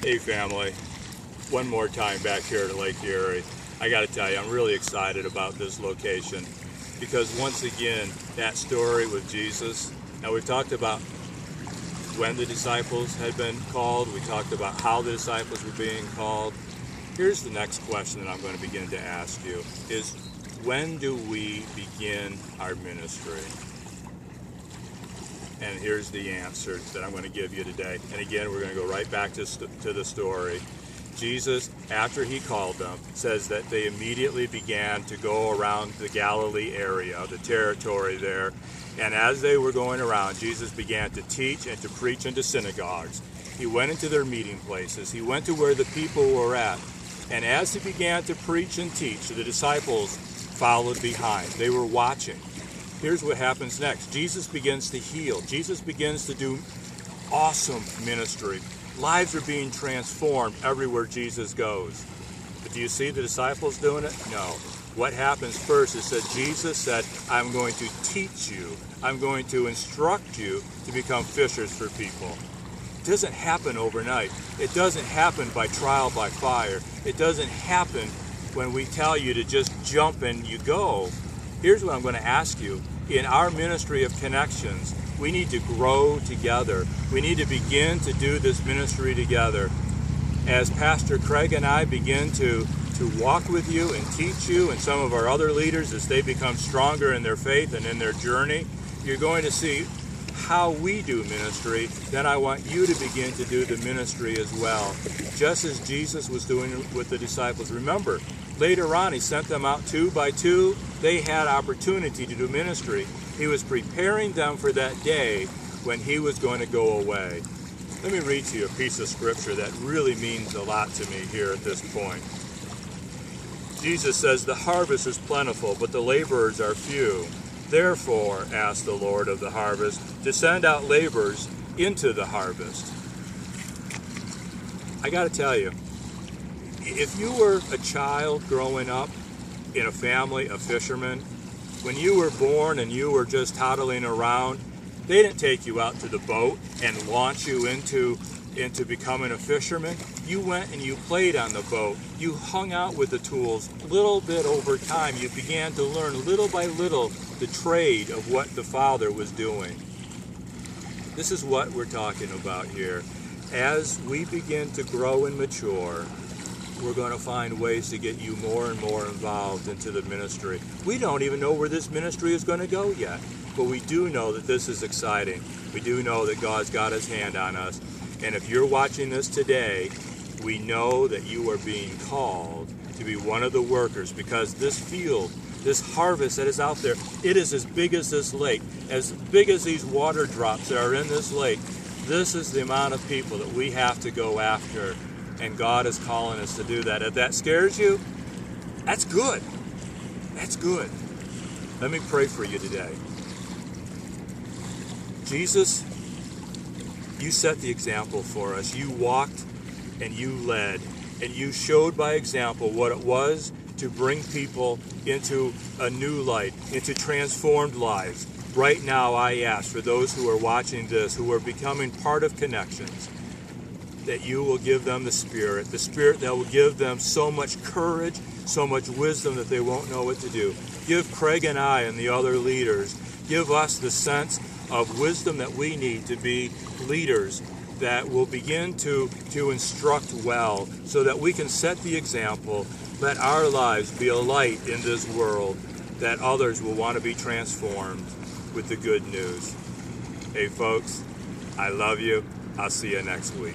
Hey family, one more time back here to Lake Erie. I got to tell you, I'm really excited about this location because once again, that story with Jesus, now we talked about when the disciples had been called, we talked about how the disciples were being called. Here's the next question that I'm going to begin to ask you is, when do we begin our ministry? And here's the answer that I'm going to give you today. And again, we're going to go right back to the story. Jesus, after he called them, says that they immediately began to go around the Galilee area, the territory there. And as they were going around, Jesus began to teach and to preach into synagogues. He went into their meeting places. He went to where the people were at. And as he began to preach and teach, the disciples followed behind. They were watching. Here's what happens next. Jesus begins to heal. Jesus begins to do awesome ministry. Lives are being transformed everywhere Jesus goes. But do you see the disciples doing it? No. What happens first is that Jesus said, I'm going to teach you. I'm going to instruct you to become fishers for people. It doesn't happen overnight. It doesn't happen by trial by fire. It doesn't happen when we tell you to just jump and you go. Here's what I'm going to ask you. In our ministry of KonXions, we need to grow together. We need to begin to do this ministry together. As Pastor Craig and I begin to walk with you and teach you, and some of our other leaders as they become stronger in their faith and in their journey, you're going to see how we do ministry. Then I want you to begin to do the ministry as well, just as Jesus was doing with the disciples. Remember, later on, he sent them out 2 by 2. They had opportunity to do ministry. He was preparing them for that day when he was going to go away. Let me read to you a piece of scripture that really means a lot to me here at this point. Jesus says, the harvest is plentiful, but the laborers are few. Therefore, ask the Lord of the harvest to send out laborers into the harvest. I got to tell you, if you were a child growing up in a family of fishermen, when you were born and you were just toddling around, they didn't take you out to the boat and launch you into becoming a fisherman. You went and you played on the boat. You hung out with the tools. Little bit over time, you began to learn little by little the trade of what the Father was doing. This is what we're talking about here. As we begin to grow and mature, we're going to find ways to get you more and more involved into the ministry. We don't even know where this ministry is going to go yet, but we do know that this is exciting. We do know that God's got his hand on us. And if you're watching this today, we know that you are being called to be one of the workers, because this field, this harvest that is out there, it is as big as this lake, as big as these water drops that are in this lake. This is the amount of people that we have to go after. And God is calling us to do that. If that scares you, that's good. That's good. Let me pray for you today. Jesus, you set the example for us. You walked and you led, and you showed by example what it was to bring people into a new light, into transformed lives. Right now, I ask for those who are watching this, who are becoming part of KonXions, that you will give them the Spirit that will give them so much courage, so much wisdom that they won't know what to do. Give Craig and I and the other leaders, give us the sense of wisdom that we need to be leaders that will begin to instruct well, so that we can set the example. Let our lives be a light in this world, that others will want to be transformed with the good news. Hey folks, I love you. I'll see you next week.